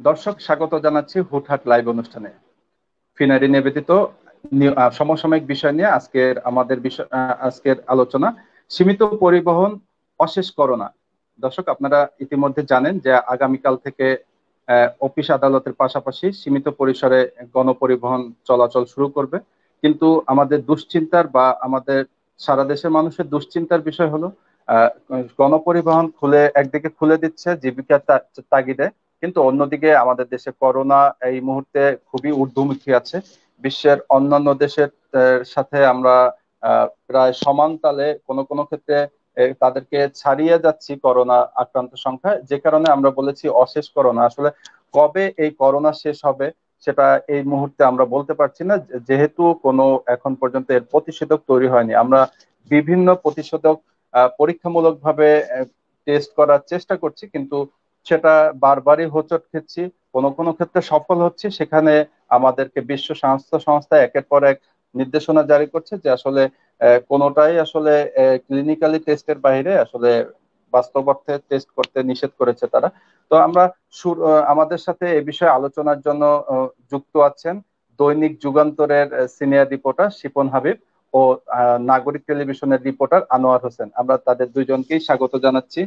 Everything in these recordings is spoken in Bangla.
দর্শক স্বাগত জানাচ্ছি হুটহাট লাইভ অনুষ্ঠানে। ফিনারি নিবেদিত সমসাময়িক বিষয় নিয়ে আজকের আলোচনা সীমিত পরিবহন, অশেষ করোনা। দর্শক, আপনারা ইতিমধ্যে জানেন যে আগামীকাল থেকে অফিস আদালতের পাশাপাশি সীমিত পরিসরে গণপরিবহন চলাচল শুরু করবে। কিন্তু আমাদের দুশ্চিন্তার বা আমাদের সারা দেশের মানুষের দুশ্চিন্তার বিষয় হলো আহ, গণপরিবহন একদিকে খুলে দিচ্ছে জীবিকার তাগিদে, কিন্তু অন্যদিকে আমাদের দেশে করোনা এই মুহূর্তে খুবই ঊর্ধ্বমুখী আছে। বিশ্বের অন্যান্য দেশের সাথে আমরা প্রায় সমান তালে কোনো কোনো ক্ষেত্রে তাদেরকে ছাড়িয়ে যাচ্ছি করোনা আক্রান্ত সংখ্যায়, যে কারণে আমরা বলেছি অশেষ করোনা। আসলে কবে এই করোনা শেষ হবে সেটা এই মুহূর্তে আমরা বলতে পারছি না, যেহেতু কোনো এখন পর্যন্ত এর প্রতিষেধক তৈরি হয়নি। আমরা বিভিন্ন প্রতিষেধক পরীক্ষামূলকভাবে টেস্ট করার চেষ্টা করছি, কিন্তু সেটা বারবারই হোঁচট খেচ্ছি। কোনো কোনো ক্ষেত্রে সফল হচ্ছে, সেখানে আমাদেরকে বিশ্ব স্বাস্থ্য সংস্থা একের পর এক নির্দেশনা জারি করছে যে আসলে কোনোটাই আসলে ক্লিনিক্যালি টেস্টের বাইরে আসলে বাস্তব অর্থে টেস্ট করতে নিষেধ করেছে তারা। তো আমরা আমাদের সাথে এ বিষয়ে আলোচনার জন্য যুক্ত আছেন দৈনিক যুগান্তরের সিনিয়র রিপোর্টার শিপন হাবিব ও নাগরিক টেলিভিশনের রিপোর্টার আনোয়ার হোসেন। আমরা তাদের দুইজনকেই স্বাগত জানাচ্ছি।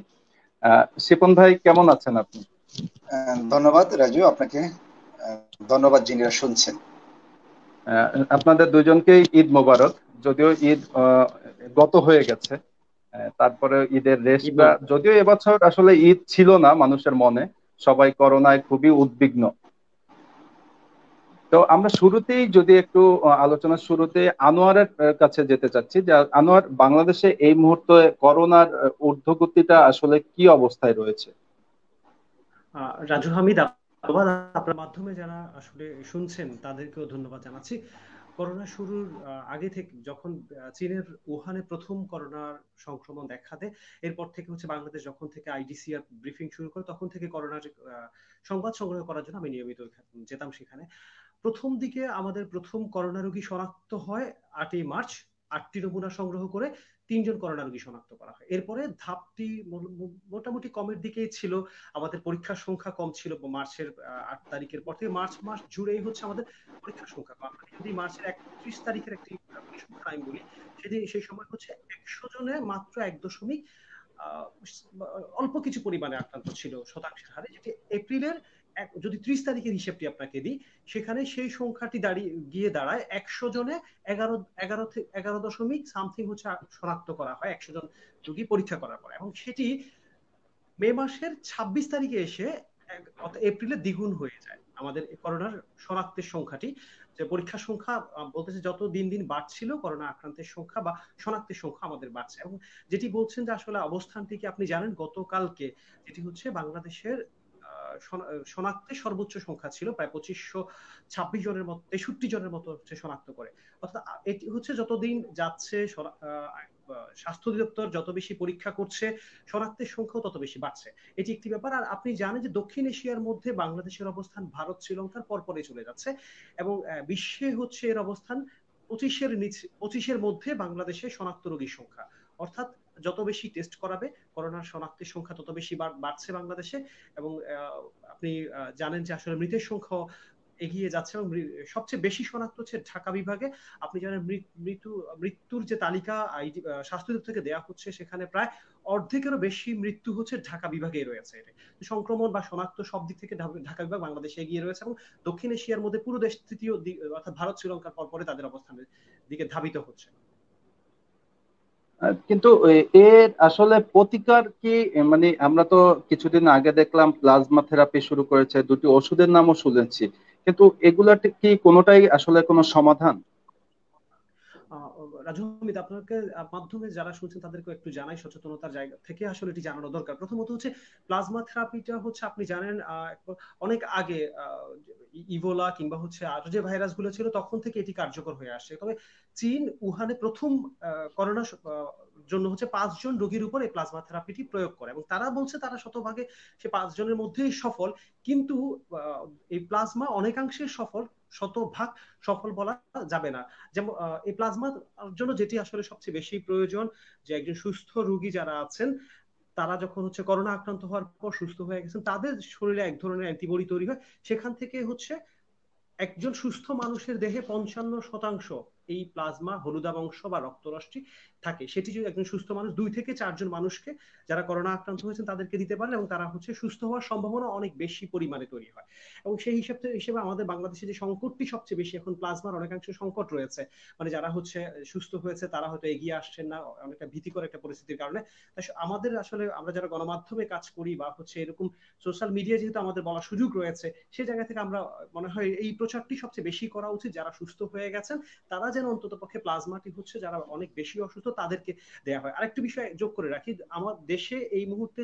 শিপন ভাই, কেমন আছেন আপনি? ধন্যবাদ রাজু আপনাকে। ধন্যবাদ যিনিরা শুনছেন। আপনাদের দুজনকেই ঈদ মোবারক। যদিও ঈদ গত হয়ে গেছে, তারপরে ঈদের রেশ ঈদ বা মোবারক। যদিও এবছর আসলে ঈদ ছিল না মানুষের মনে, সবাই করোনায় খুবই উদ্বিগ্ন। তো আমরা শুরুতেই যদি একটু আলোচনার শুরুতে আনোয়ারের কাছে যেতে চাচ্ছি, যে আনোয়ার, বাংলাদেশে এই মুহূর্তে করোনার ঊর্ধ্বগতিটা আসলে কি অবস্থায় রয়েছে? রাজু হামিদ, ধন্যবাদ। আপনার মাধ্যমে যারা আসলে শুনছেন তাদেরকেও ধন্যবাদ জানাচ্ছি। করোনা শুরুর আগে থেকে যখন চীনের উহানে প্রথম করোনার সংক্রমণ দেখা দেয়, এরপর থেকে বাংলাদেশ যখন থেকে আইডিসিআর ব্রিফিং শুরু করে তখন থেকে করোনার সংবাদ সংগ্রহ করার জন্য আমি নিয়মিত যেতাম সেখানে। প্রথম দিকে আমাদের প্রথম করোনা রোগী শনাক্ত হয় 8ই মার্চ। 8টি নমুনা সংগ্রহ করে 3জন করোনা রোগী শনাক্ত করা হয়। এরপরে ধাপটি মোটামুটি কমের দিকেই ছিল। আমাদের পরীক্ষার সংখ্যা কম ছিল মার্চের 8 তারিখের পর থেকে। মার্চ জুড়েই আমাদের পরীক্ষার সংখ্যা কম। আমি যদি মার্চের 31 তারিখের একটি পরিসংখ্যান আমি বলি, সেই সময় 100 জনে মাত্র 1 দশমিক অল্প কিছু পরিমাণে আক্রান্ত ছিল শতাংশের হারে, যেটি এপ্রিলের যদি 30 তারিখের হিসেবটি আপনাকে দিই, সেখানে সেই সংখ্যাটি গিয়ে দাঁড়ায় 100 জনে 11 দশমিক সামথিং শনাক্ত করা হয় 100 জন রোগী পরীক্ষা করার পর। এবং সেটি মে মাসের 26 তারিখে এসে এপ্রিলে দ্বিগুণ হয়ে যায় আমাদের করোনার শনাক্তের সংখ্যাটি। যে পরীক্ষার সংখ্যা বলতেছে যত দিন দিন বাড়ছিল করোনা আক্রান্তের সংখ্যা বা শনাক্তের সংখ্যা আমাদের বাড়ছে। এবং যেটি বলছেন যে আসলে অবস্থানটি কি আপনি জানেন, গতকালকে যেটি বাংলাদেশের শনাক্তের সর্বোচ্চ সংখ্যা ছিল প্রায় 2526 জনের মতো, 63 জনের মতো শনাক্ত করে। অর্থাৎ এটি যতদিন যাচ্ছে স্বাস্থ্য অধিদপ্তর যত বেশি পরীক্ষা করছে, শনাক্তের সংখ্যাও তত বেশি বাড়ছে। এটি একটি ব্যাপার। আর আপনি জানেন যে দক্ষিণ এশিয়ার মধ্যে বাংলাদেশের অবস্থান ভারত শ্রীলঙ্কার পরপরে চলে যাচ্ছে, এবং বিশ্বে এর অবস্থান 25-এর মধ্যে বাংলাদেশে শনাক্ত রোগীর সংখ্যা। অর্থাৎ যত বেশি টেস্ট করাবে, করোনার শনাক্তের সংখ্যা তত বেশি বাড়ছে বাংলাদেশে। এবং আপনি জানেন যে আসলে মৃতের সংখ্যা এগিয়ে যাচ্ছে, এবং সবচেয়ে বেশি শনাক্ত হচ্ছে ঢাকা বিভাগে। আপনি জানেন মৃত্যুর যে তালিকা স্বাস্থ্য দপ্তর থেকে দেওয়া হচ্ছে, সেখানে প্রায় অর্ধেকেরও বেশি মৃত্যু ঢাকা বিভাগে রয়েছে। সংক্রমণ বা শনাক্ত সব দিক থেকে ঢাকা বিভাগ বাংলাদেশে এগিয়ে রয়েছে, এবং দক্ষিণ এশিয়ার মধ্যে পুরো দেশ তৃতীয় অর্থাৎ ভারত শ্রীলঙ্কার পরে তাদের অবস্থানের দিকে ধাবিত হচ্ছে। কিন্তু এর আসলে প্রতিকার কি? মানে আমরা তো কিছুদিন আগে দেখলাম প্লাজমা থেরাপি শুরু করেছে, দুটি ওষুধের নামও শুনেছি, কিন্তু এগুলা কি কোনোটাই আসলে কোনো সমাধান? রাজু হামিদ, আপনাকে মাধ্যমে যারা শুনছেন তাদেরকে একটু জানাই, সচেতনতার জায়গা থেকে আসলে এটি জানানো দরকার। প্রথমত প্লাজমা থেরাপিটা আপনি জানেন অনেক আগে ইবোলা কিংবা আরো যে ভাইরাস গুলো ছিল তখন থেকে এটি কার্যকর হয়ে আসছে। তবে চীন উহানে প্রথম করোনা জন্য 5 জন রোগীর উপর এই প্লাজমা থেরাপিটি প্রয়োগ করে, এবং তারা বলছে তারা শতভাগে সে 5 জনের মধ্যেই সফল। কিন্তু এই প্লাজমা অনেকাংশে সফল, শতভাগ সফল বলা যাবে না। যেমন এই প্লাজমার জন্য যেটি আসলে সবচেয়ে বেশি প্রয়োজন, যে একজন সুস্থ রোগী যারা আছেন তারা যখন হচ্ছে করোনা আক্রান্ত হওয়ার পর সুস্থ হয়ে গেছেন, তাদের শরীরে এক ধরনের অ্যান্টিবডি তৈরি হয়। সেখান থেকে হচ্ছে একজন সুস্থ মানুষের দেহে 55% এই প্লাজমা হলুদাবংশ বা রক্তরশ্মি থাকে। সেটি যদি একজন সুস্থ মানুষ 2 থেকে 4 জন মানুষকে যারা করোনা আক্রান্ত হয়েছেন তাদেরকে দিতে পারেন, এবং তারা হচ্ছে সুস্থ হওয়ার সম্ভাবনা অনেক বেশি পরিমাণে তৈরি হয়। এবং সেই হিসেবে আমাদের বাংলাদেশে যে সংকটটি সবচেয়ে বেশি, এখন প্লাজমার অনেকাংশ সংকট রয়েছে। মানে যারা হচ্ছে সুস্থ হয়েছে তারা হয়তো এগিয়ে আসছেন না অনেকটা ভীতিকর একটা পরিস্থিতির কারণে। আমাদের আসলে আমরা যারা গণমাধ্যমে কাজ করি বা হচ্ছে এরকম সোশ্যাল মিডিয়া যেহেতু আমাদের বলার সুযোগ রয়েছে, সেই জায়গা থেকে আমরা মনে হয় এই প্রচারটি সবচেয়ে বেশি করা উচিত। যারা সুস্থ হয়ে গেছেন তারা যেন অন্তত পক্ষে প্লাজমাটি হচ্ছে যারা অনেক বেশি অসুস্থ তাদেরকে দেওয়া হয়। আরেকটি বিষয় যোগ করে রাখি, আমার দেশে এই মুহূর্তে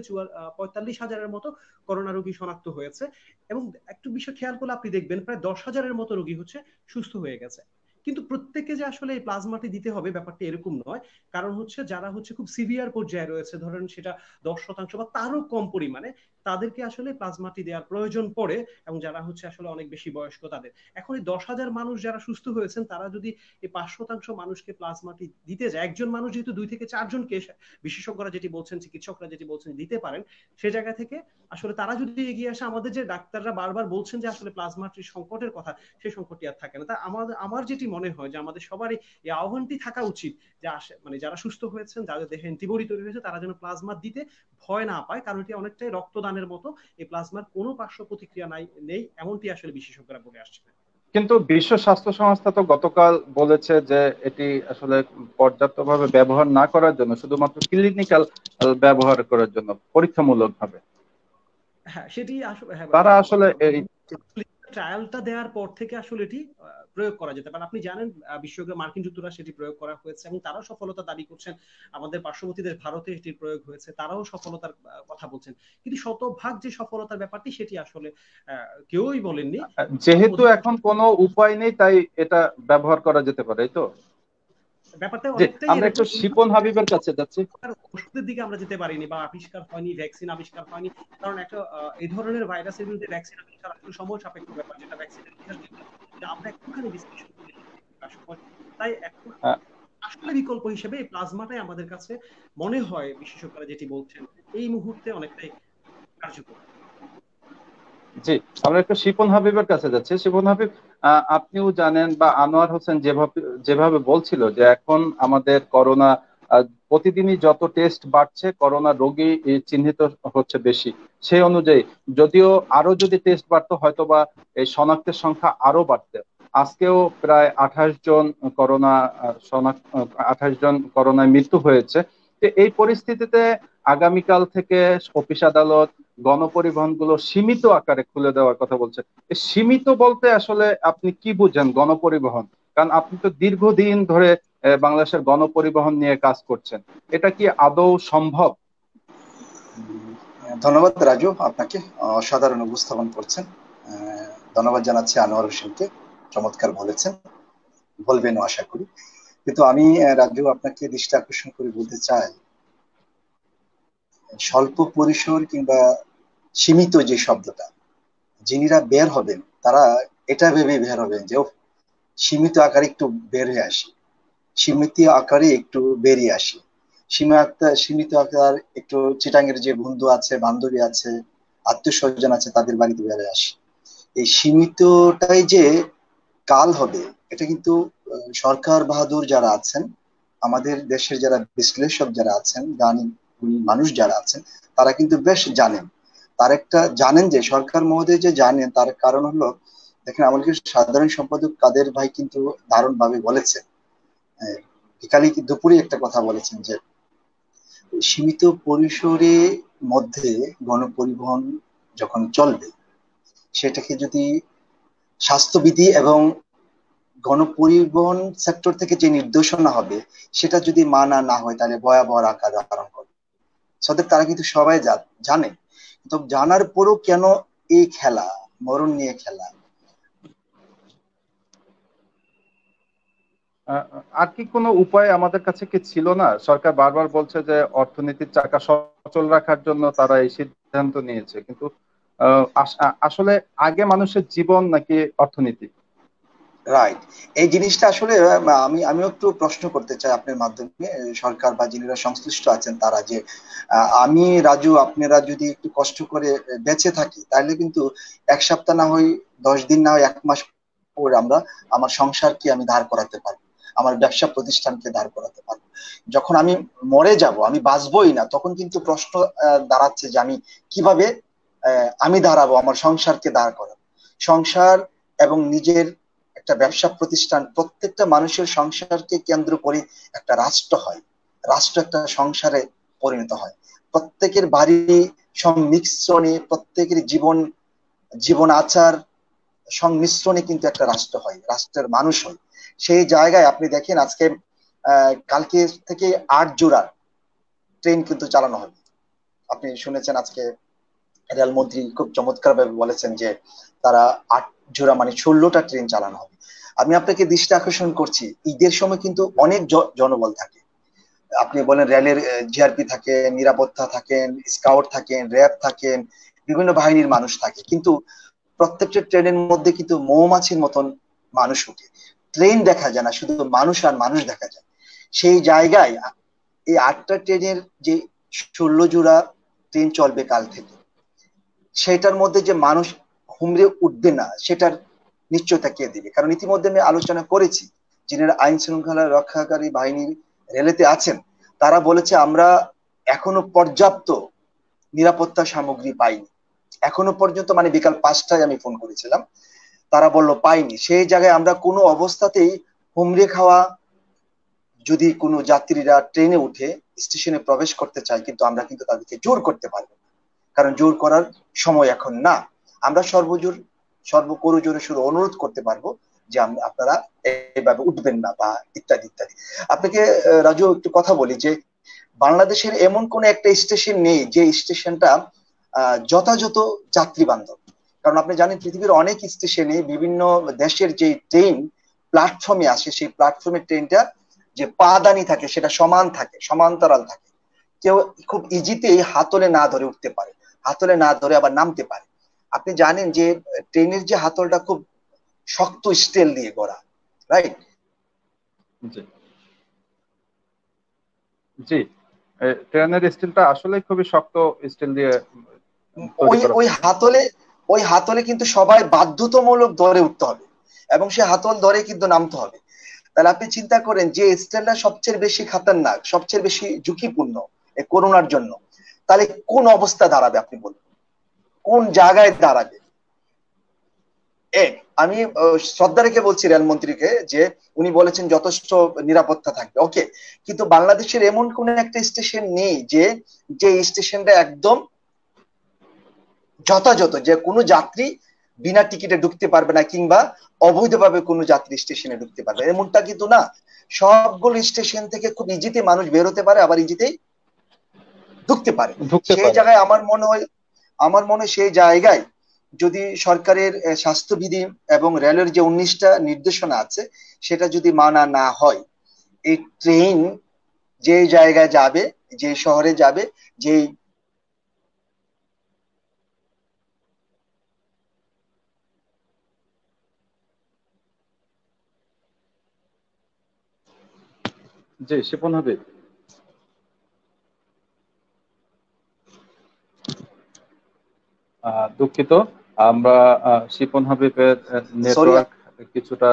45,000-এর মতো করোনা রোগী শনাক্ত হয়েছে, এবং একটু বিষয় খেয়াল করলে আপনি দেখবেন প্রায় 10,000-এর মতো রোগী হচ্ছে সুস্থ হয়ে গেছে। কিন্তু প্রত্যেককে যে আসলে এই প্লাজমাটি দিতে হবে ব্যাপারটা এরকম নয়। কারণ হচ্ছে যারা হচ্ছে খুব সিভিয়ার পর্যায়ে রয়েছে, ধরেন সেটা 10% বা তারও কম পরিমাণে, তাদেরকে আসলে প্লাজমাটি দেওয়ার প্রয়োজন পড়ে, এবং যারা হচ্ছে আসলে অনেক বেশি বয়স্ক তাদের। এখন এই 10,000 মানুষ যারা সুস্থ হয়েছেন তারা যদি এই 5% মানুষকে প্লাজমাটি দিতে যায়, একজন মানুষ যেহেতু 2 থেকে 4 জনকে বিশেষজ্ঞরা যেটি বলছেন, চিকিৎসকরা যেটি বলছেন দিতে পারেন, সে জায়গা থেকে আসলে তারা যদি এগিয়ে আসে, আমাদের যে ডাক্তাররা বারবার বলছেন যে আসলে প্লাজমাটির সংকটের কথা, সেই সংকটটি আর থাকে না। তা আমার যেটি মনে হয় যে আমাদের সবারই এই আহ্বানটি থাকা উচিত যে মানে যারা সুস্থ হয়েছেন, যাদের দেহে অ্যান্টিবডি তৈরি হয়েছে, তারা যেন প্লাজমা দিতে ভয় না পায়, কারণ এটি অনেকটাই রক্তদানের মতো। এই প্লাজমার কোনো পার্শ্ব প্রতিক্রিয়া নেই এমনটি আসলে বিশেষজ্ঞরা বলে আসছেন। কিন্তু বিশ্ব স্বাস্থ্য সংস্থা তো গতকাল বলেছে যে এটি আসলে পর্যাপ্তভাবে ব্যবহার না করার জন্য, শুধুমাত্র ক্লিনিক্যাল ব্যবহার করার জন্য, পরীক্ষামূলক ভাবে। হ্যাঁ, সেটি আসলে তারা আসলে এই ট্রায়ালটা দেওয়ার পর থেকে আসলে এটি প্রয়োগ করা যেতে পারে। আপনি জানেন বিশ্বব্যাপী মার্কিন যুক্তরাষ্ট্রে এটি প্রয়োগ করা হয়েছে এবং তারাও সফলতা দাবি করছেন। আমাদের পার্শ্ববর্তী দেশ ভারতে এটির প্রয়োগ হয়েছে, তারাও সফলতার কথা বলছেন। কিন্তু শতভাগ যে সফলতার ব্যাপারটি সেটি আসলে কেউই বলেননি। যেহেতু এখন কোনো উপায় নেই, তাই এটা ব্যবহার করা যেতে পারে, এই তো ব্যাপারটা যে অনেকটাই আমরা একটু এরকম। শিপন হাবিবের কাছে যাচ্ছি। ওষুধের দিকে আমরা যেতে পারিনি বা আবিষ্কার হয়নি, ভ্যাকসিন আবিষ্কার হয়নি, কারণ একটা এই ধরনের ভাইরাসের বিরুদ্ধে ভ্যাকসিন আবিষ্কার আসলে সময় সাপেক্ষ ব্যাপার, যেটা ভ্যাকসিনের ইতিহাস দেখলে আমরা একটুখানি বিশ্লেষণ করি সময়। তাই এখন আসলে বিকল্প হিসেবে এই প্লাজমাটাই আমাদের কাছে মনে হয়, বিশেষজ্ঞরা যেটি বলছেন, এই মুহূর্তে অনেকটাই কার্যকর। জি, আমরা একটু শিপন হাবিবের কাছে যাচ্ছি। শিপন হাবিব, আপনিও জানেন বা আনোয়ার হোসেন যেভাবে বলছিল যে এখন আমাদের করোনা প্রতিদিনই যত টেস্ট বাড়ছে, করোনা রোগী চিহ্নিত হচ্ছে বেশি। সেই অনুযায়ী যদিও আরো যদি টেস্ট বাড়তো, হয়তো বা এই শনাক্তের সংখ্যা আরো বাড়তে। আজকেও প্রায় 28 জন করোনা 28 জন করোনায় মৃত্যু হয়েছে। এই পরিস্থিতিতে আগামীকাল থেকে অফিস আদালত, গণপরিবহন গুলো সীমিত আকারে খুলে দেওয়ার কথা বলছে। সীমিত বলতে আসলে আপনি কি বুঝেন গণপরিবহন? কারণ আপনি তো দীর্ঘদিন ধরে বাংলাদেশের গণপরিবহন নিয়ে কাজ করছেন, এটা কি আদৌ সম্ভব? ধন্যবাদ রাজু, আপনাকে অসাধারণ উপস্থাপন করছেন। ধন্যবাদ জানাচ্ছি আনোয়ার হোসেনকে, চমৎকার বলেছেন, বলবেনও আশা করি। কিন্তু আমি রাজু আপনাকে দৃষ্টি আকর্ষণ করে বলতে চাই, স্বল্প পরিসর কিংবা সীমিত যে শব্দটা, যিনিরা বের হবেন তারা এটা ভেবে বের হবেন যে সীমিত আকারে একটু বের হয়ে আসি, সীমিত আকারে একটু বেরিয়ে আসি, সীমিত আকার একটু চিটাঙ্গের যে বন্ধু আছে, বান্ধবী আছে, আত্মীয় স্বজন আছে, তাদের বাড়িতে বেড়ে আসি। এই সীমিতটাই যে কাল হবে, এটা কিন্তু সরকার বাহাদুর যারা আছেন, আমাদের দেশের যারা বিশ্লেষক যারা আছেন, জ্ঞানী মানুষ যারা আছেন, তারা কিন্তু বেশ জানেন। তার একটা জানেন যে সরকার মহোদয় যে জানেন, তার কারণ হলো, দেখেন আমাদের সাধারণ সম্পাদক কাদের ভাই কিন্তু দারুণ ভাবে বলেছেন, বিকালে দুপুরে একটা কথা বলেছেন যে সীমিত পরিসরে মধ্যে গণপরিবহন যখন চলবে, সেটাকে যদি স্বাস্থ্যবিধি এবং গণপরিবহন সেক্টর থেকে যে নির্দেশনা হবে সেটা যদি মানা না হয়, তাহলে ভয়াবহ আকার ধারণ করবে। তারা কিন্তু সবাই জানে, তো জানার পরও কেন এই খেলা, মরণ নিয়ে খেলা? আর কি কোনো উপায় আমাদের কাছে কি ছিল না? সরকার বারবার বলছে যে অর্থনীতির চাকা সচল রাখার জন্য তারা এই সিদ্ধান্ত নিয়েছে, কিন্তু আসলে আগে মানুষের জীবন নাকি অর্থনীতি? রাইট। এই জিনিসটা আসলে আমি একটু প্রশ্ন করতে চাই আপনার মাধ্যমে সরকার বা যিনিরা সংশ্লিষ্ট আছেন তারা, যে আমি রাজু আপনারা যদি একটু কষ্ট করে বেঁচে থাকি তাহলে কিন্তু এক সপ্তাহ না হয় 10 দিন না হয় 1 মাস পরে আমরা আমার সংসারকে আমি দাঁড় করাতে পারবো, আমার ব্যবসা প্রতিষ্ঠানকে দাঁড় করাতে পারবো। যখন আমি মরে যাব, আমি বাঁচবোই না, তখন কিন্তু প্রশ্ন দাঁড়াচ্ছে যে আমি কিভাবে আমি দাঁড়াবো, আমার সংসারকে দাঁড় করাবো। সংসার এবং নিজের একটা ব্যবসা প্রতিষ্ঠান, প্রত্যেকটা মানুষের সংসারকে কেন্দ্র করে একটা রাষ্ট্র হয়, রাষ্ট্র একটা সংসারে পরিণত হয়। প্রত্যেকের বাড়ি সংমিশ্রণে, প্রত্যেকের জীবন আচার সংমিশ্রণে কিন্তু একটা রাষ্ট্র হয়, রাষ্ট্রের মানুষ হয়। সেই জায়গায় আপনি দেখেন আজকে কালকে থেকে 8 জোড়া ট্রেন কিন্তু চালানো হবে। আপনি শুনেছেন আজকে রেলমন্ত্রী খুব চমৎকার ভাবে বলেছেন যে তারা 8 জোড়া মানে 16টা ট্রেন চালানো হবে। আমি আপনাকে দৃষ্টি আকর্ষণ করছি, ঈদের সময় কিন্তু অনেক জনবল থাকে। আপনি বলেন রেলের জিআরপি থাকেন, নিরাপত্তা থাকেন, স্কাউট থাকেন, র্যাব থাকেন, বিভিন্ন বাহিনীর মানুষ থাকে, কিন্তু প্রত্যেকটা ট্রেনের মধ্যে কিন্তু মৌমাছির মতন মানুষ উঠে। ট্রেন দেখা যায় না, শুধু মানুষ আর মানুষ দেখা যায়। সেই জায়গায় এই 8টা ট্রেনের যে 16 জোড়া ট্রেন চলবে কাল থেকে, সেটার মধ্যে যে মানুষ হুমড়ে উঠবে না সেটার নিশ্চয়তা কে দিবে? কারণ ইতিমধ্যে আমি আলোচনা করেছি, যিনি আইন শৃঙ্খলা রক্ষাকারী বাহিনীর রেলেতে আছেন, তারা বলেছে আমরা এখনো পর্যাপ্ত নিরাপত্তা সামগ্রী পাইনি। এখনো পর্যন্ত, মানে বিকাল 5টায় আমি ফোন করেছিলাম, তারা বলল পাইনি। সেই জায়গায় আমরা কোনো অবস্থাতেই হুমড়ে খাওয়া, যদি কোনো যাত্রীরা ট্রেনে উঠে স্টেশনে প্রবেশ করতে চায়, কিন্তু আমরা কিন্তু তাদেরকে জোর করতে পারবো না, কারণ জোর করার সময় এখন না। আমরা সর্বকরু জোরে শুধু অনুরোধ করতে পারবো যে আপনারা এইভাবে উঠবেন না, বা ইত্যাদি ইত্যাদি। আপনাকে রাজু একটু কথা বলি যে বাংলাদেশের এমন কোন একটা স্টেশন নেই যে স্টেশনটা যথাযথ যাত্রী বান্ধব। কারণ আপনি জানেন পৃথিবীর অনেক স্টেশনে বিভিন্ন দেশের যে ট্রেন প্ল্যাটফর্মে আসে, সেই প্ল্যাটফর্মের ট্রেনটা যে পাদানি থাকে সেটা সমান থাকে, সমান্তরাল থাকে। কেউ খুব ইজিতেই হাতলে না ধরে উঠতে পারে, হাতলে না ধরে আবার নামতে পারে। আপনি জানেন যে ট্রেনের যে হাতলটা খুব শক্ত স্টিল দিয়ে গড়া, রাইট? জি জি, ট্রেনের স্টিলটা আসলে খুবই শক্ত স্টিল দিয়ে তৈরি ওই করা ওই থাকে। হাতলে ওই হাতলে কিন্তু সবাই বাধ্যতামূলক ধরে উঠতে হবে, এবং সে হাতল ধরে কিন্তু নামতে হবে। তাহলে আপনি চিন্তা করেন যে স্টিলটা সবচেয়ে বেশি খাতারনাক, সবচেয়ে বেশি ঝুঁকিপূর্ণ এই করোনার জন্য, তাহলে কোন অবস্থা দাঁড়াবে আপনি বলুন, কোন জায়গায় দাঁড়াবে? আমি শ্রদ্ধা রেখে বলছি রেলমন্ত্রীকে যে উনি বলেছেন যথেষ্ট নিরাপত্তা থাকবে, ওকে, কিন্তু বাংলাদেশের এমন কোন একটা স্টেশন নেই যে যে স্টেশনটা একদম যথাযথ, যে কোনো যাত্রী বিনা টিকিটে ঢুকতে পারবে না, কিংবা অবৈধভাবে কোনো যাত্রী স্টেশনে ঢুকতে পারবে, এমনটা কিন্তু না। সবগুলো স্টেশন থেকে খুব ইজিতে মানুষ বেরোতে পারে, আবার ইজিতেই ঢুকতে পারে। ঢুকতে সেই পারে। জায়গায় আমার মনে হয় সেই জায়গায় যদি সরকারের স্বাস্থ্যবিধি এবং রেলের যে 19টা নির্দেশনা আছে সেটা যদি মানা না হয়, এই ট্রেন যে জায়গায় যাবে, যে শহরে যাবে, যে জি শিপন হাবিব, দুঃখিত, আমরা শিপন হাবিবের সরি। নেটওয়ার্ক কিছুটা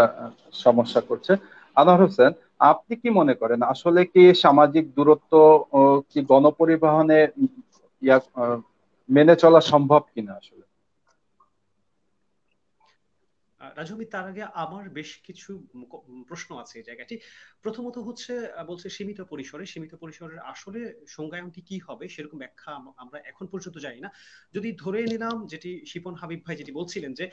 সমস্যা করছে। আনোয়ার হোসেন, আপনি কি মনে করেন আসলে কি সামাজিক দূরত্ব কি গণপরিবহনে ইয়া মেনে চলা সম্ভব কিনা আসলে? রাজু, আমি তার আগে আমার বেশ কিছু প্রশ্ন আছে এই জায়গাটি। প্রথমত হচ্ছে বলছে সীমিত পরিসরে, সীমিত পরিসরের আসলে সংজ্ঞায়নটি কি হবে সেরকম ব্যাখ্যা আমরা এখন পর্যন্ত জানি না। যদি ধরে নিলাম যেটি শিপন হাবিব ভাই যেটি বলছিলেন যে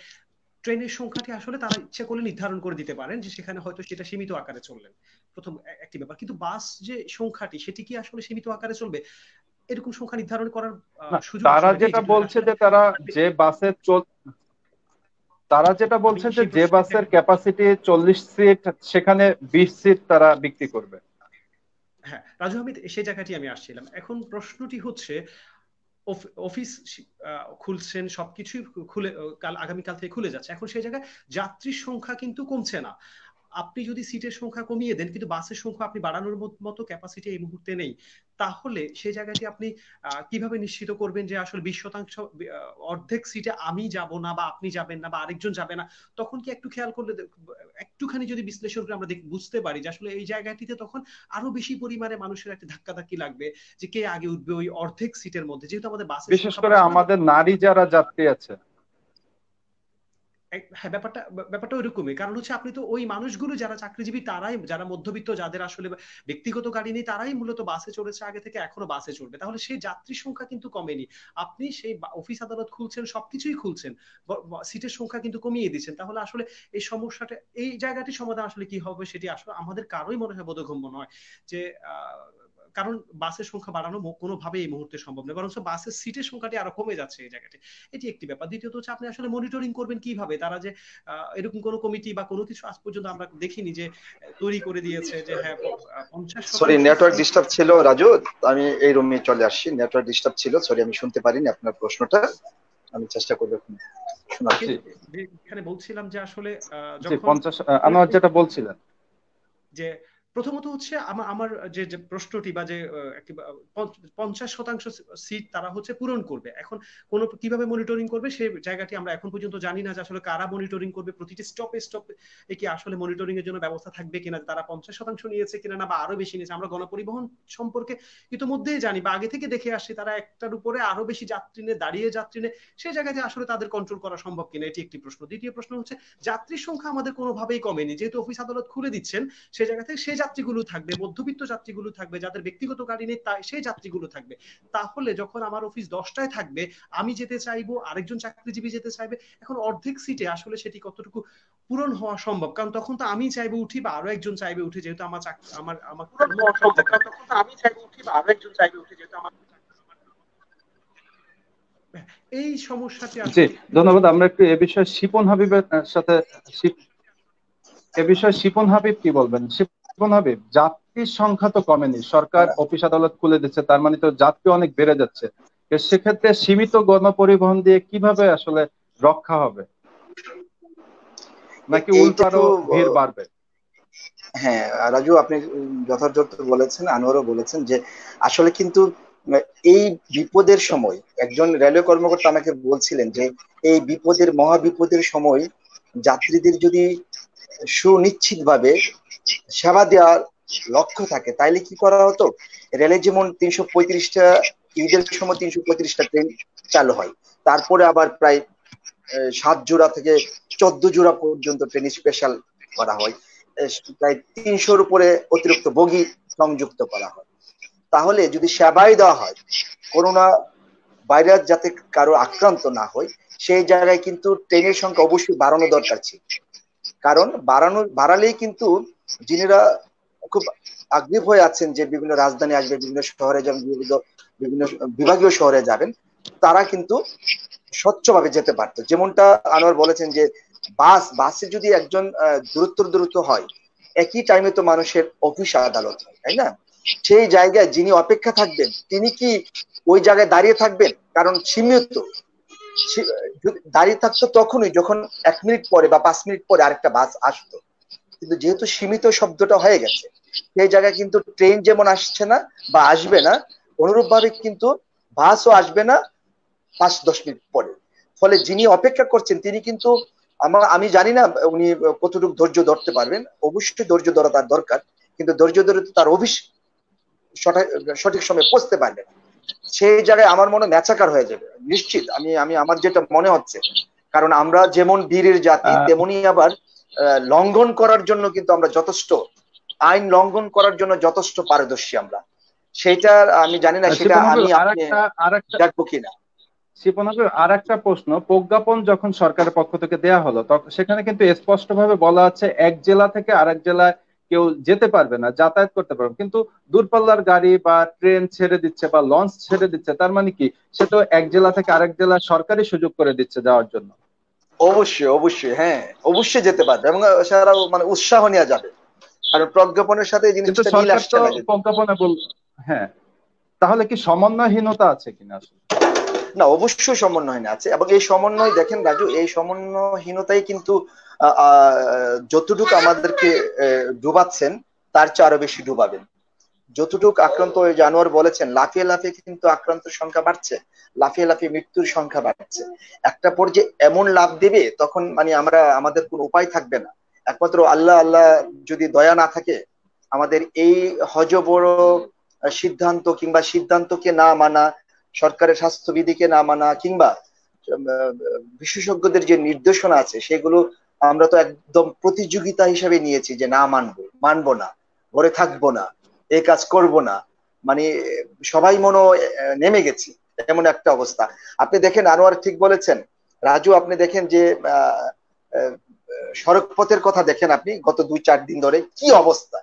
ট্রেনের সংখ্যাটি আসলে তারা ইচ্ছে করলে নির্ধারণ করে দিতে পারেন যে সেখানে হয়তো সেটা সীমিত আকারে চললেন, প্রথম একটি ব্যাপার। কিন্তু বাস যে সংখ্যাটি সেটি কি আসলে সীমিত আকারে চলবে? এরকম সংখ্যা নির্ধারণ করার না, সুযোগ তারা আসলে নেই, যেটা যেটা বলছে আসলে যে যে বাসে তারা যেটা আমি বলছে যে সেই যে প্রশ্নে বাসের ক্যাপাসিটি 40 সিট সেখানে 20 সিট তারা বিক্রি করবে। হ্যাঁ রাজু, আমি সেই জায়গাটি আমি আসছিলাম। এখন প্রশ্নটি হচ্ছে অফিস খুলছেন, সবকিছুই খুলে আগামীকাল থেকে খুলে যাচ্ছে। এখন সেই জায়গায় যাত্রীর সংখ্যা কিন্তু কমছে না। আপনি যদি সিটের সংখ্যা কমিয়ে দেন কিন্তু বাসের সংখ্যা আপনি বাড়ানোর মতো ক্যাপাসিটি এই মুহূর্তে নেই, তাহলে সেই জায়গাটি আপনি কিভাবে নিশ্চিত করবেন যে আসলে 20% অর্ধেক সিটে আমি যাব না বা আপনি যাবেন না বা আরেকজন যাবে না? তখন কি একটু খেয়াল করলে একটুখানি যদি বিশ্লেষণ করে আমরা বুঝতে পারি যে আসলে এই জায়গাটিতে তখন আরো বেশি পরিমাণে মানুষের একটা ধাক্কাধাক্কি লাগবে যে কে আগে উঠবে ওই অর্ধেক সিটের মধ্যে, যেহেতু আমাদের বাসের বিশেষ করে আমাদের নারী যারা যাত্রী আছে। হ্যাঁ, ব্যাপারটা ওইরকমই। কারণ হচ্ছে আপনি তো ওই মানুষগুলো যারা চাকরিজীবী, তারাই, যারা মধ্যবিত্ত, যাদের আসলে ব্যক্তিগত গাড়ি নেই, তারাই মূলত বাসে চড়েছে আগে থেকে, এখনো বাসে চড়বে। তাহলে সেই যাত্রীর সংখ্যা কিন্তু কমেনি। আপনি সেই অফিস আদালত খুলছেন, সবকিছুই খুলছেন, সিটের সংখ্যা কিন্তু কমিয়ে দিচ্ছেন। তাহলে আসলে এই সমস্যাটা, এই জায়গাটি সমাধান আসলে কি হবে সেটি আসলে আমাদের কারোই মনে হয় বোধগম্য নয়। যে কারণ বাসের সংখ্যা বাড়ানো কোনোভাবেই এই মুহূর্তে সম্ভব নয়, বরঞ্চ বাসের সিটের সংখ্যাটি আরো কমে যাচ্ছে এই জায়গাটি। এটি একটি ব্যাপার। দ্বিতীয়ত হচ্ছে আপনি আসলে মনিটরিং করবেন কিভাবে? তারা যে এরকম কোনো কমিটি বা কোনো কিছু আজ পর্যন্ত আমরা দেখিনি যে তৈরি করে দিয়েছে যে হ্যাঁ 50%। সরি, নেটওয়ার্ক ডিস্টার্ব ছিল রাজু, আমি এই রুমে চলে আসছি। নেটওয়ার্ক ডিস্টার্ব ছিল, সরি, আমি শুনতে পারিনি আপনার প্রশ্নটা। আমি চেষ্টা করব শোনাতে। এখানে বলছিলাম যে আসলে যখন 50 আনোয়ার যেটা বলছিলেন যে প্রথমত হচ্ছে আমার যে প্রশ্নটি বা যে 50% সিট তারা হচ্ছে পূরণ করবে, এখন কোন কিভাবে মনিটরিং করবে সেই জায়গাটি আমরা এখন পর্যন্ত জানি না যে আসলে কারা মনিটরিং করবে, প্রতিটি স্টপে কি আসলে মনিটরিং এর জন্য ব্যবস্থা থাকবে কিনা, তারা 50% নিয়েছে কিনা না বা আরো বেশি নিয়েছে। আমরা গণপরিবহন সম্পর্কে ইতিমধ্যেই জানি বা আগে থেকে দেখে আসছি, তারা একটার উপরে আরো বেশি যাত্রী নিয়ে দাঁড়িয়ে যাত্রী নিয়ে সেই জায়গায় আসলে তাদের কন্ট্রোল করা সম্ভব কিনা, এটি একটি প্রশ্ন। দ্বিতীয় প্রশ্ন হচ্ছে যাত্রীর সংখ্যা আমাদের কোনোভাবেই কমেনি, যেহেতু অফিস আদালত খুলে দিচ্ছেন সেই জায়গা থেকে সেই যাত্রীগুলো থাকবে, মধ্যবিত্ত যাত্রীগুলো থাকবে, যাদের ব্যক্তিগত গাড়ি নেই সেই যাত্রীগুলো থাকবে। তাহলে যখন আমার অফিস 10টায় থাকবে, আমি যেতে চাইবো, আরেকজন চাকরিজীবী যেতে চাইবে, এখন অর্ধেক সিটে আসলে সেটি কতটুকু পূরণ হওয়া সম্ভব? কারণ তখন তো আমি চাইবো উঠি বা আরো একজন চাইবে উঠি, যেহেতু আমার পূরণ হওয়া সম্ভব, কারণ তখন তো আমি চাইবো উঠি বা আরো একজন চাইবে উঠি, যেহেতু আমার এই সমস্যাটি। জি, ধন্যবাদ। আমরা একটু এ বিষয়ে শিপন হাবিবের সাথে, এ বিষয়ে শিপন হাবিব কি বলবেন? শিপন হাবিব, যাত্রীর সংখ্যা তো কমেনি, সরকার অফিস আদালত খুলে দিচ্ছে, তার মানে তো যাত্রী অনেক বেড়ে যাচ্ছে। সেক্ষেত্রে সীমিত গণপরিবহন দিয়ে কিভাবে আসলে রক্ষা হবে, নাকি উল্টো আরো ভিড় বাড়বে? হ্যাঁ রাজু, আপনি যথাযথ বলেছেন, আনোয়ারও বলেছেন যে আসলে কিন্তু এই বিপদের সময় একজন রেলওয়ে কর্মকর্তা আমাকে বলছিলেন যে এই বিপদের, মহা বিপদের সময় যাত্রীদের যদি সুনিশ্চিতভাবে সেবা দেওয়ার লক্ষ্য থাকে তাইলে কি করা হতো, রেলে যেমন 335টা, ঈদের সময় 335টা ট্রেন চালু হয়, তারপরে আবার প্রায় 7 জোড়া থেকে 14 জোড়া পর্যন্ত ট্রেন স্পেশাল করা হয়, প্রায় 300-র উপরে অতিরিক্ত বগি সংযুক্ত করা হয়। তাহলে যদি সেবাই দেওয়া হয়, করোনা ভাইরাস যাতে কারো আক্রান্ত না হয়, সেই জায়গায় কিন্তু ট্রেনের সংখ্যা অবশ্যই বাড়ানো দরকার ছিল। কারণ বাড়ালেই কিন্তু যিনিরা খুব আগ্রহী হয়ে আছেন যে বিভিন্ন রাজধানী আসবে, বিভিন্ন শহরে যাবেন, বিভিন্ন বিভাগীয় শহরে যাবেন, তারা কিন্তু স্বচ্ছভাবে যেতে পারতো। যেমনটা আনোয়ার বলেছেন যে বাসে যদি একজন দূরত্ব হয়, একই টাইমে তো মানুষের অফিস আদালত হয়, তাই না? সেই জায়গায় যিনি অপেক্ষা থাকবেন তিনি কি ওই জায়গায় দাঁড়িয়ে থাকবেন? কারণ সীমিত দাঁড়িয়ে থাকতো তখনই যখন 1 মিনিট পরে বা 5 মিনিট পরে আরেকটা বাস আসতো, কিন্তু যেহেতু সীমিত শব্দটা হয়ে গেছে, সেই জায়গায় কিন্তু ট্রেন যেমন আসছে না বা আসবে না, অনুরূপ ভাবে কিন্তু বাসও আসবে না 5-10 মিনিট পরে। ফলে যিনি অপেক্ষা করছেন তিনি কিন্তু, আমি জানি না উনি কতটুকু ধৈর্য ধরতে পারবেন, অবশ্যই ধৈর্য ধরা তার দরকার, কিন্তু ধৈর্য ধরে তার অফিস সঠিক সময়ে পৌঁছতে পারবে না, সেই জায়গায় আমার মনে ম্যাচাকার হয়ে যাবে নিশ্চিত। আমি আমার যেটা মনে হচ্ছে, কারণ আমরা যেমন বীরের জাতি, তেমনি আবার লঙ্ঘন করার জন্য কিন্তু আমরা যথেষ্ট, আইন লঙ্ঘন করার জন্য যথেষ্ট পারদর্শী আমরা। সেটা আমি জানি না সেটা আমি দেখবো কিনা। আর একটা প্রশ্ন, প্রজ্ঞাপন যখন সরকারের পক্ষ থেকে দেয়া হলো, তখন সেখানে কিন্তু স্পষ্টভাবে বলা আছে এক জেলা থেকে আরেক জেলায় কেউ যেতে পারবে না, যাতায়াত করতে পারবে, কিন্তু দূরপাল্লার গাড়ি বা ট্রেন ছেড়ে দিচ্ছে বা লঞ্চ ছেড়ে দিচ্ছে, তার মানে কি সে তো এক জেলা থেকে আরেক জেলা সরকারি সুযোগ করে দিচ্ছে যাওয়ার জন্য। অবশ্যই হ্যাঁ, অবশ্যই যেতে পারবে এবং সেটা মানে উৎসাহ নেওয়া যাবে, কারণ প্রজ্ঞাপনের সাথে এই জিনিসটা মিল আসছে না। প্রজ্ঞাপনে হ্যাঁ, তাহলে কি সমন্বয়হীনতা আছে কিনা আসলে? না, অবশ্যই সমন্বয়হীন আছে, এবং এই সমন্বয় দেখেন রাজু, এই সমন্বয়হীনতাই কিন্তু যতটুকু আমাদেরকে ডুবাচ্ছেন তার চেয়ে আরো বেশি ডুবাবেন। যতটুকু আক্রান্ত, ওই জানোয়ার বলেছেন, লাফিয়ে লাফিয়ে কিন্তু আক্রান্তের সংখ্যা বাড়ছে, লাফিয়ে লাফিয়ে মৃত্যুর সংখ্যা বাড়ছে। একটা পর্যায়ে এমন লাভ দেবে তখন মানে আমাদের কোনো উপায় থাকবে না। একমাত্র আল্লাহ আল্লাহ যদি দয়া না থাকে, আমাদের এই হযবর সিদ্ধান্ত কিংবা সিদ্ধান্তকে না মানা, সরকারের স্বাস্থ্যবিধিকে না মানা, কিংবা বিশেষজ্ঞদের যে নির্দেশনা আছে সেগুলো আমরা তো একদম প্রতিযোগিতা হিসেবে নিয়েছি যে না, মানবো না, ঘরে থাকবো না, এই কাজ করব না, মানে সবাই নেমে গেছি, এমন একটা অবস্থা। আপনি দেখেন, আনোয়ার ঠিক বলেছেন রাজু, আপনি দেখেন যে সড়ক পথের কথা দেখেন, আপনি গত 2-4 দিন ধরে কি অবস্থা,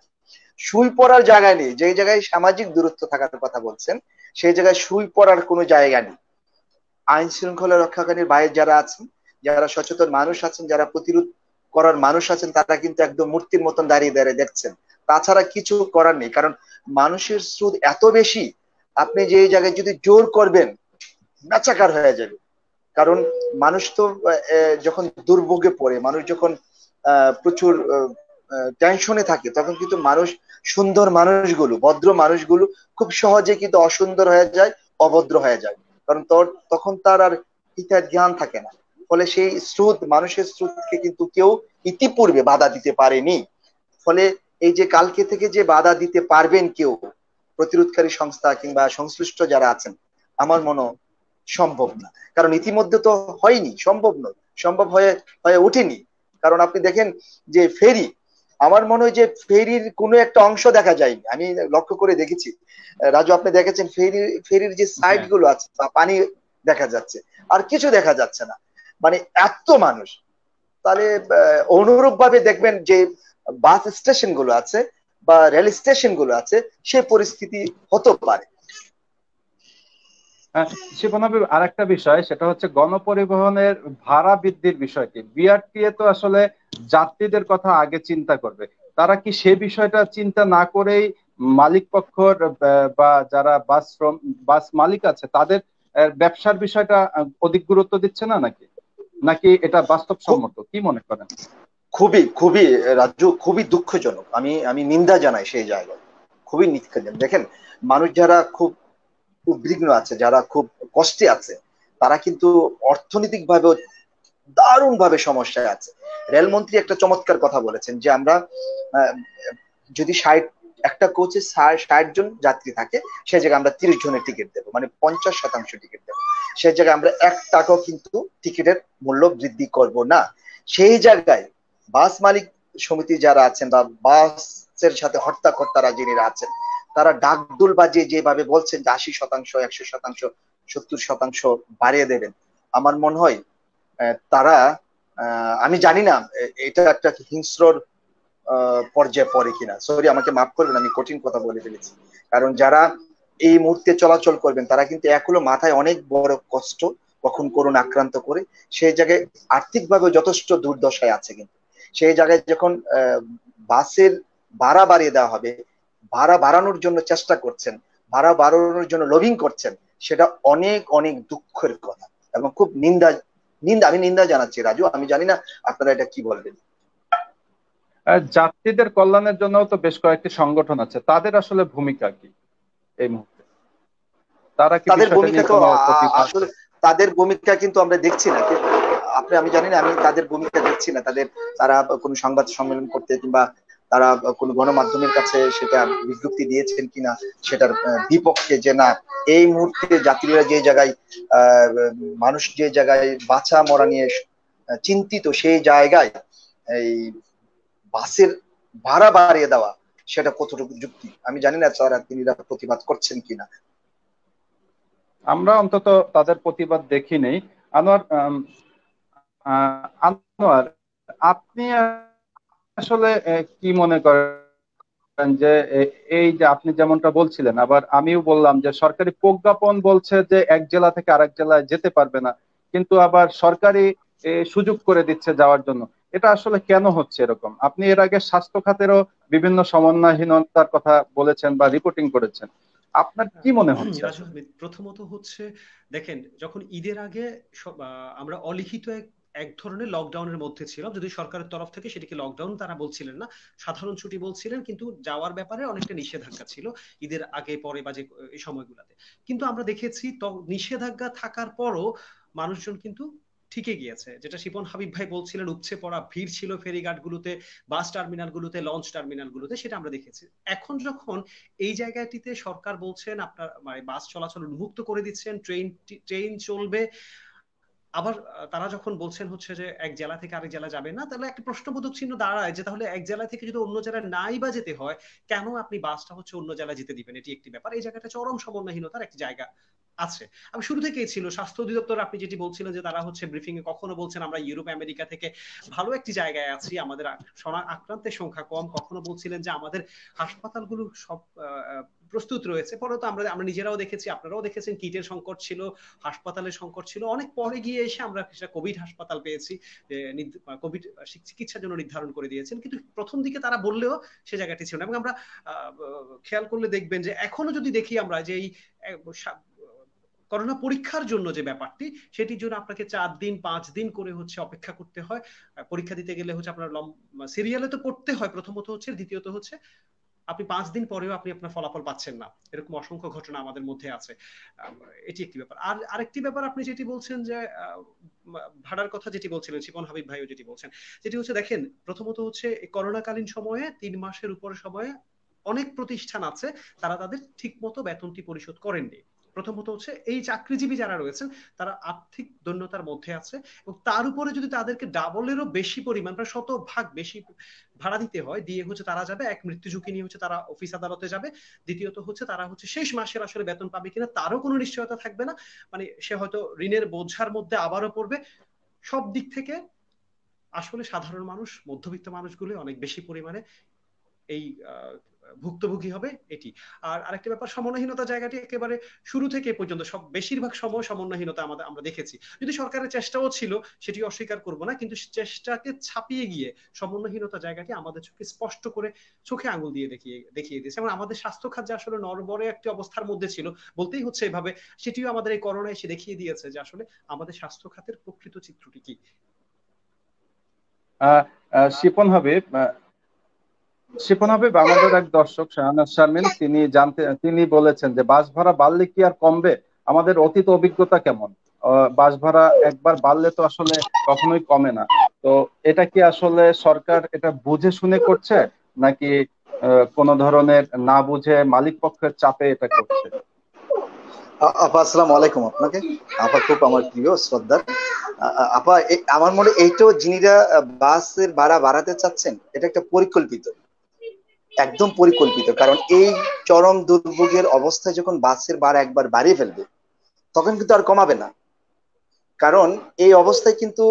শুই পড়ার জায়গা নেই। যে জায়গায় সামাজিক দূরত্ব থাকার কথা বলছেন সেই জায়গায় শুই পড়ার কোনো জায়গা নেই। আইন শৃঙ্খলা রক্ষাকারীর বাইরে যারা আছেন, যারা সচেতন মানুষ আছেন, যারা প্রতিরোধ করার মানুষ আছেন, তারা কিন্তু একদম মূর্তির মতন দাঁড়িয়ে দাঁড়িয়ে দেখছেন। তাছাড়া কিছু করার নেই, কারণ মানুষের স্রোত এত বেশি, আপনি যে জায়গায় যদি জোর করবেন নাচাকার হয়ে যাবে। কারণ মানুষ তো যখন দুর্ভোগে পড়ে, মানুষ যখন প্রচুর টেনশনে থাকে, তখন কিন্তু মানুষ, সুন্দর মানুষগুলো, ভদ্র মানুষগুলো খুব সহজে কিন্তু অসুন্দর হয়ে যায়, অভদ্র হয়ে যায়। কারণ তখন তার আর হিতার জ্ঞান থাকে না। ফলে সেই স্রোত, মানুষের স্রোতকে কিন্তু কেউ ইতিপূর্বে বাধা দিতে পারেনি। ফলে এই যে কালকে থেকে যে বাধা দিতে পারবেন কেউ, প্রতিরোধকারী সংস্থা কিংবা সংশ্লিষ্ট যারা আছেন, আমার মনে সম্ভব না। কারণ ইতিমধ্যে তো হয়নি, সম্ভব নয়, সম্ভব হয়ে হয়ে ওঠেনি। কারণ আপনি দেখেন যে ফেরি, আমার মনে হয় যে ফেরির কোনো একটা অংশ দেখা যায়নি, আমি লক্ষ্য করে দেখেছি রাজু, আপনি দেখেছেন ফেরির যে সাইড গুলো আছে বা পানি দেখা যাচ্ছে, আর কিছু দেখা যাচ্ছে না, মানে এত মানুষ। তাহলে অনুরূপ ভাবে দেখবেন যে বাস স্টেশন গুলো আছে বা রেল স্টেশন গুলো আছে, সে পরিস্থিতি হতে পারে। শিবনবী, আরেকটা বিষয়, সেটা হচ্ছে গণপরিবহনের ভাড়া বৃদ্ধির বিষয়টি। বিআরটিএ তো আসলে যাত্রীদের কথা আগে চিন্তা করবে, তারা কি সে বিষয়টা চিন্তা না করেই মালিক পক্ষর বা যারা বাস মালিক আছে তাদের ব্যবসার বিষয়টা অধিক গুরুত্ব দিচ্ছে না, নাকি নাকি এটা বাস্তবসম্মত, কি মনে করেন? খুবই খুবই রাজু, খুবই দুঃখজনক। আমি আমি নিন্দা জানাই সেই জায়গায়, খুবই দুঃখজনক। দেখেন, মানুষ যারা খুব উদ্বিগ্ন আছে, যারা খুব কষ্টে আছে, তারা কিন্তু অর্থনৈতিক ভাবে দারুণ ভাবে সমস্যায় আছে। রেলমন্ত্রী একটা চমৎকার কথা বলেছেন যে আমরা যদি একটা কোচে 60 জন যাত্রী থাকে, সেই জায়গায় আমরা 30 জনের টিকিট দেবো, মানে 50% টিকিট দেবো। সেই জায়গায় আমরা 1 টাকাও কিন্তু টিকিটের মূল্য বৃদ্ধি করব না। সেই জায়গায় বাস মালিক সমিতি যারা আছেন বা বাসের সাথে হর্তাকর্তারা যিনিরা আছেন, তারা ডাকডোল বাজিয়ে যেভাবে বলছেন যে 80%, 100%, 70% বাড়িয়ে দেবেন, আমার মনে হয় তারা, আমি জানি না এটা একটা হিংস্রর পর্যায়ে পড়ে কিনা, সরি আমাকে মাফ করবেন, আমি কঠিন কথা বলে ফেলেছি। কারণ যারা এই মুহূর্তে চলাচল করবেন তারা কিন্তু এখনো মাথায় অনেক বড় কষ্ট, কখন করুণ আক্রান্ত করে, সেই জায়গায় আর্থিকভাবে যথেষ্ট দুর্দশায় আছে। কিন্তু সেই জায়গায় যখন বাসের ভাড়া বাড়িয়ে দেওয়া হবে, ভাড়া বাড়ানোর জন্য চেষ্টা করছেন, ভাড়া বাড়ানোর জন্য লবিং করছেন, সেটা অনেক অনেক দুঃখের কথা এবং খুব আমি নিন্দা জানাচ্ছি রাজু। আমি জানি না আপনারা এটা কি বলবেন। যাত্রীদের কল্যাণের জন্য তো বেশ কয়েকটি সংগঠন আছে, তাদের আসলে ভূমিকা কি এই মুহূর্তে? তারা কি তাদের বিষয়টা ভূমিকা নিয়ে তো কোনো প্রতিবাদ? আসলে, তাদের ভূমিকা কিন্তু আমরা দেখছি না। আমি জানি না, আমি তাদের ভূমিকা দেখছি না। তারা কোনো সংবাদ সম্মেলন করতে কিংবা তারা কোনো গণমাধ্যমের কাছে সেটা বিজ্ঞপ্তি দিয়েছেন কিনা, সেটার বিপক্ষে যে না, এই মুহূর্তে যাত্রীরা যে জায়গায়, মানুষ যে জায়গায় বাঁচা মরা নিয়ে চিন্তিত, সেই জায়গায় এই বাসের ভাড়া বাড়িয়ে দেওয়া সেটা কতটুকু যুক্তি আমি জানি না, তিনিরা প্রতিবাদ করছেন কিনা। আমরা অন্তত তাদের প্রতিবাদ দেখি নেই। আনোয়ার, আনোয়ার, আপনি আসলে কি মনে করেন যে এই যে আপনি যেমনটা বলছিলেন, আবার আমিও বললাম যে সরকারি প্রজ্ঞাপন বলছে যে এক জেলা থেকে আরেক জেলায় যেতে পারবে না, কিন্তু আবার সরকারি সুযোগ করে দিচ্ছে যাওয়ার জন্য। এটা আসলে কেন হচ্ছে এরকম? আপনি এর আগে স্বাস্থ্য খাতেরও বিভিন্ন সমন্বয়হীনতার কথা বলেছেন বা রিপোর্টিং করেছেন। আপনার কি মনে হচ্ছে? রাজু আহমেদ, প্রথমত হচ্ছে দেখেন, যখন ঈদের আগে আমরা অলিখিত এক ধরনের লকডাউনের মধ্যে ছিলাম, যদি সরকারের তরফ থেকে সেটিকে লকডাউন তারা বলছিলেন না, সাধারণ ছুটি বলছিলেন, কিন্তু যাওয়ার ব্যাপারে অনেকটা নিষেধাজ্ঞা ছিল ঈদের আগে পরে বা যে এই সময়গুলোতে। কিন্তু আমরা দেখেছি নিষেধাজ্ঞা থাকার পরও মানুষজন কিন্তু ঠিকই গিয়েছে, যেটা শিপন হাবিব ভাই বলছিলেন, উপচে পড়া ভিড় ছিল ফেরিঘাট গুলোতে, বাস টার্মিনাল গুলোতে, লঞ্চ টার্মিনাল গুলোতে, সেটা আমরা দেখেছি। এখন যখন এই জায়গাটিতে সরকার বলছেন আপনার মানে বাস চলাচল উন্মুক্ত করে দিচ্ছেন, ট্রেন চলবে, আবার তারা যখন বলছেন হচ্ছে যে এক জেলা থেকে আরেক জেলা যাবে না, তাহলে একটা প্রশ্নবোধক চিহ্ন দাঁড়ায় যে তাহলে এক জেলা থেকে যদি অন্য জেলায় নাই বা যেতে হয়, কেন আপনি বাসটা হচ্ছে অন্য জেলায় যেতে দিবেন? এটি একটি ব্যাপার। এই জায়গাটা চরম সমন্বয়হীনতার একটি জায়গা আছে। আমি শুরু থেকেই ছিল স্বাস্থ্য অধিদপ্তর, আপনি যেটি বলছিলেন যে তারা হচ্ছে ব্রিফিং এ কখনো বলছেন আমরা ইউরোপ আমেরিকা থেকে ভালো একটি জায়গায় আছি, আমাদের আক্রান্তের সংখ্যা কম, কখনো বলছিলেন যে আমাদের হাসপাতালগুলো সব প্রস্তুত রয়েছে। পরে তো আমরা নিজেরাও দেখেছি, আপনারাও দেখেছেন, কিটের সংকট ছিল, হাসপাতালের সংকট ছিল। অনেক পরে গিয়ে এসে আমরা কোভিড হাসপাতাল পেয়েছি, কোভিড চিকিৎসার জন্য নির্ধারণ করে দিয়েছেন, কিন্তু প্রথম দিকে তারা বললেও সে জায়গাটি ছিল না। এবং আমরা খেয়াল করলে দেখবেন যে এখনো যদি দেখি আমরা যে এই করোনা পরীক্ষার জন্য যে ব্যাপারটি, সেটির জন্য আপনাকে 4 দিন 5 দিন করে হচ্ছে অপেক্ষা করতে হয়। পরীক্ষা দিতে গেলে হচ্ছে আপনার সিরিয়ালে তো পড়তে হয় প্রথমত হচ্ছে, দ্বিতীয়ত হচ্ছে আপনি 5 দিন পরেও আপনি আপনার ফলাফল পাচ্ছেন না। এরকম অসংখ্য ঘটনা আমাদের মধ্যে আছে। এটি একটি ব্যাপার। আর আরেকটি ব্যাপার আপনি যেটি বলছেন যে ভাড়ার কথা যেটি বলছিলেন, শিপন হাবিব ভাইও যেটি বলছেন, যেটি হচ্ছে দেখেন, প্রথমত হচ্ছে করোনাকালীন সময়ে 3 মাসের উপরে সময়ে অনেক প্রতিষ্ঠান আছে তারা তাদের ঠিকমতো বেতনটি পরিশোধ করেননি। প্রথমত হচ্ছে এই চাকরিজীবী যারা রয়েছেন তারা আর্থিক দৈন্যতার মধ্যে আছে, এবং তার উপরে যদি তাদেরকে ডাবলেরও বেশি পরিমাণ, প্রায় 100 ভাগ বেশি ভাড়া দিতে হয়, দিয়ে হচ্ছে তারা যাবে এক মৃত্যু ঝুঁকি নিয়ে হচ্ছে তারা অফিস আদালতে যাবে। দ্বিতীয়ত হচ্ছে তারা হচ্ছে শেষ মাসের আসলে বেতন পাবে কিনা তারও কোনো নিশ্চয়তা থাকবে না, মানে সে হয়তো ঋণের বোঝার মধ্যে আবারও পড়বে। সব দিক থেকে আসলে সাধারণ মানুষ, মধ্যবিত্ত মানুষগুলো অনেক বেশি পরিমাণে এই ভুক্তভোগী হবে এটি। আর আরেকটা ব্যাপার, সমন্বয়হীনতা জায়গাটি একেবারে শুরু থেকে পর্যন্ত সব বেশিরভাগ সময় সমন্বয়হীনতা আমরা দেখেছি। যদি সরকারের চেষ্টাও ছিল সেটি অস্বীকার করব না, কিন্তু চেষ্টাকে ছাপিয়ে গিয়ে সমন্বয়হীনতা জায়গাটি আমাদের চোখে স্পষ্ট করে চোখে আঙুল দিয়ে দেখিয়ে দিয়েছে। এবং আমাদের স্বাস্থ্য খাত যে আসলে নড়বড়ে একটি অবস্থার মধ্যে ছিল, বলতেই হচ্ছে এভাবে, সেটিও আমাদের এই করোনা এসে দেখিয়ে দিয়েছে যে আসলে আমাদের স্বাস্থ্য খাতের প্রকৃত চিত্রটি কি। শিপন হাবিব, আমাদের এক দর্শক শাহনাজ শারমিন, তিনি বলেছেন যে বাস ভাড়া বাড়লে কি আর কমবে? আমাদের অতীত অভিজ্ঞতা কেমন? বাস ভাড়া একবার বাড়লে তো আসলে কখনোই কমে না। তো এটা কি আসলে সরকার এটা বুঝে শুনে করছে, নাকি কোন ধরনের না বুঝে মালিক পক্ষের চাপে এটা করছে? আপা আসসালামু আলাইকুম। আপনাকে আপা খুব আমার প্রিয় শ্রদ্ধার আপা, আমার মনে এইটাও যিনিরা বাসের ভাড়া বাড়াতে চাচ্ছেন, এটা একটা পরিকল্পিত, একদম পরিকল্পিত। কারণ এই চরম দুর্ভোগের অবস্থায় যখন বাসের ভাড়া একবার বাড়িয়ে ফেলবে, তখন কিন্তু আর কমাবে না। কারণ এই অবস্থায় কিন্তু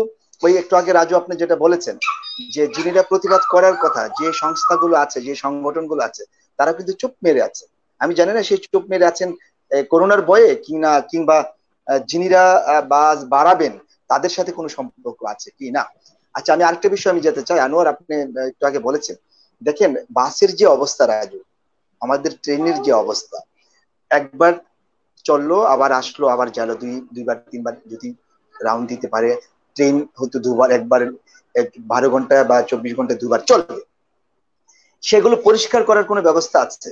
ওই একটু আগে রাজু আপনি যেটা বলেছেন, যে যিনিরা প্রতিবাদ করার কথা, যে সংস্থাগুলো আছে, যে সংগঠনগুলো আছে, তারা কিন্তু চুপ মেরে আছে। আমি জানি না সেই চুপ মেরে আছেন করোনার ভয়ে কিনা, কিংবা যিনিরা বাস বাড়াবেন তাদের সাথে কোনো সম্পর্ক আছে কি না। আচ্ছা, আমি আরেকটা বিষয় আমি যেতে চাই। আনোয়ার, আপনি একটু আগে বলেছেন, দেখেন বাসের যে অবস্থা রাজু, আমাদের ট্রেনের যে অবস্থা, একবার চললো আবার আসলো আবার গেল, দুইবার তিনবার যদি রাউন্ড দিতে পারে, ট্রেন হয়তো দুবার, একবার 12 ঘন্টা বা 24 ঘন্টা দুবার চলবে। সেগুলো পরিষ্কার করার কোনো ব্যবস্থা আছে?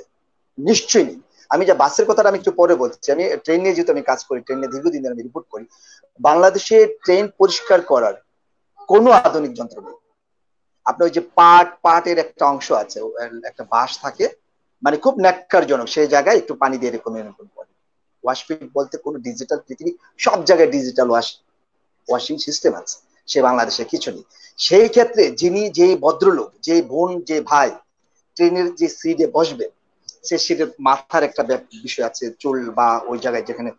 নিশ্চয়ই নেই। আমি যা বাসের কথাটা আমি একটু পরে বলছি, আমি ট্রেন নিয়ে যেহেতু আমি কাজ করি, ট্রেন নিয়ে দীর্ঘদিন আমি রিপোর্ট করি, বাংলাদেশে ট্রেন পরিষ্কার করার কোনো আধুনিক যন্ত্র নেই। আপনার ওই যে পাটের একটা অংশ আছে, একটা বাঁশ থাকে, মানে খুব ন্যাক্কারজনক, সেই জায়গায় একটু পানি দিয়ে এরকম করে। ওয়াশপিট বলতে কোনো ডিজিটাল, পৃথিবী সব জায়গায় ডিজিটাল ওয়াশিং সিস্টেম আছে, সে বাংলাদেশে কিছু নেই। সেই ক্ষেত্রে যে ভদ্রলোক, যে বোন, যে ভাই ট্রেনের যে সিটে বসবে, সে সিটের মাথার একটা বিষয় আছে, চুল বা ওই জায়গায় যেখানে,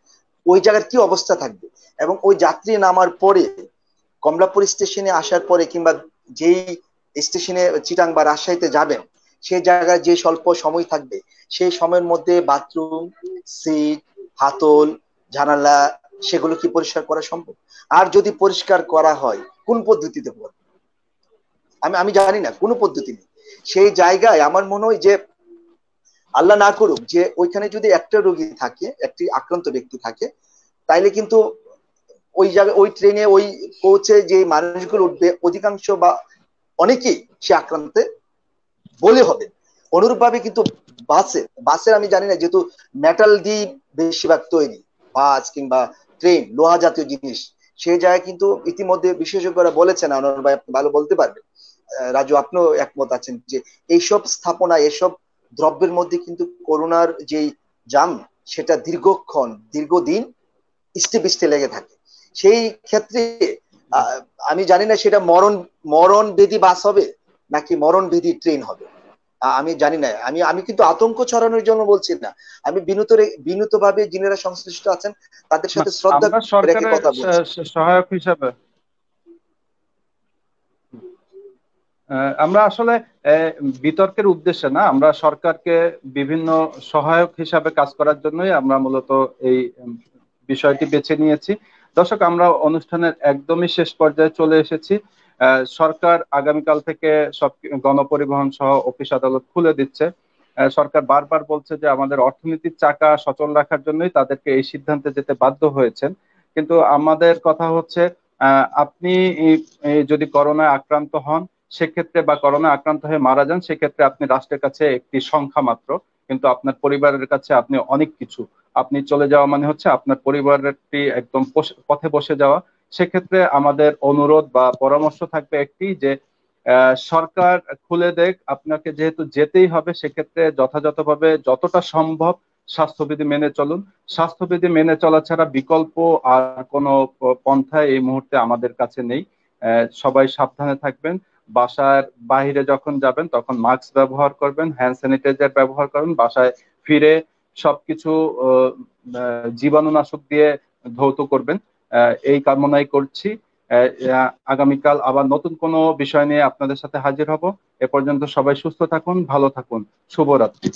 ওই জায়গার কি অবস্থা থাকবে। এবং ওই যাত্রী নামার পরে কমলাপুর স্টেশনে আসার পরে, কিংবা যেই স্টেশনে চিটাং বা রাজশাহীতে যাবেন, সেই জায়গায় যে স্বল্প সময় থাকবে, সেই সময়ের মধ্যে বাথরুম, সিট, হাতল, জানালা, সেগুলো কি পরিষ্কার করা সম্ভব? আর যদি পরিষ্কার করা হয় কোন পদ্ধতিতে করবে? আমি জানি না, কোনো পদ্ধতি নেই। সেই জায়গায় আমার মনে হয় যে আল্লাহ না করুক যে ওইখানে যদি একটা রোগী থাকে, একটি আক্রান্ত ব্যক্তি থাকে, তাইলে কিন্তু ওই জায়গায় ওই ট্রেনে ওই কোচে যে মানুষগুলো উঠবে অধিকাংশ বা অনেকেই সে আক্রান্তে বলে হবে। অনুরূপ ভাবে কিন্তু বাসের আমি জানি না, যেহেতু মেটাল দিয়ে বেশিরভাগ তৈরি, বাস কিংবা ট্রেন লোহা জাতীয় জিনিস, সেই জায়গায় কিন্তু ইতিমধ্যে বিশেষজ্ঞরা বলেছেন, আনোয়ার ভাই আপনি ভালো বলতে পারবেন, রাজু আপনিও একমত আছেন, যে এইসব স্থাপনা, এসব দ্রব্যের মধ্যে কিন্তু করোনার যেই জাম, সেটা দীর্ঘদিন ইস্টে লেগে থাকে। সেই ক্ষেত্রে আমি জানি না সেটা মরণ বেদি বাস হবে নাকি মরণ বেদি ট্রেন হবে, আমি জানি না। আমি কিন্তু আতঙ্ক ছড়ানোর জন্য বলছি না, আমি বিনীত ভাবে যিনারা সংশ্লিষ্ট আছেন তাদের সাথে শ্রদ্ধা আমরা রেখে সরকারের কথা বলছি। সহায়ক হিসাবে আমরা আসলে বিতর্কের উদ্দেশ্যে না, আমরা সরকারকে বিভিন্ন সহায়ক হিসাবে কাজ করার জন্যই আমরা মূলত এই বিষয়টি বেছে নিয়েছি। দর্শক, আমরা অনুষ্ঠানের একদমই শেষ পর্যায়ে চলে এসেছি। সরকার আগামীকাল থেকে সব গণপরিবহন সহ অফিস আদালত খুলে দিচ্ছে। সরকার বারবার বলছে যে আমাদের অর্থনীতির চাকা সচল রাখার জন্যই তাদেরকে এই সিদ্ধান্তে যেতে বাধ্য হয়েছেন। কিন্তু আমাদের কথা হচ্ছে, আপনি যদি করোনায় আক্রান্ত হন সেক্ষেত্রে, বা করোনা আক্রান্ত হয়ে মারা যান, সেক্ষেত্রে আপনি রাষ্ট্রের কাছে একটি সংখ্যা মাত্র, কিন্তু আপনার পরিবারের কাছে আপনি অনেক কিছু। আপনি চলে যাওয়া মানে হচ্ছে আপনার পরিবারটি একদম পথে বসে যাওয়া। সেক্ষেত্রে আমাদের অনুরোধ বা পরামর্শ থাকবে একটি, যে সরকার খুলে দেখ, আপনাকে যেহেতু যেতেই হবে, সেক্ষেত্রে যথাযথভাবে যতটা সম্ভব স্বাস্থ্যবিধি মেনে চলুন। স্বাস্থ্যবিধি মেনে চলা ছাড়া বিকল্প আর কোনো পন্থা এই মুহূর্তে আমাদের কাছে নেই। সবাই সাবধানে থাকবেন। বাসার বাহিরে যখন যাবেন তখন মাস্ক ব্যবহার করবেন, হ্যান্ড স্যানিটাইজার ব্যবহার করবেন। বাসায় ফিরে সবকিছু জীবাণুনাশক দিয়ে ধৌত করবেন। এই কামনাই করছি। আগামীকাল আবার নতুন কোনো বিষয় নিয়ে আপনাদের সাথে হাজির হব। এ পর্যন্ত সবাই সুস্থ থাকুন, ভালো থাকুন। শুভরাত্রি।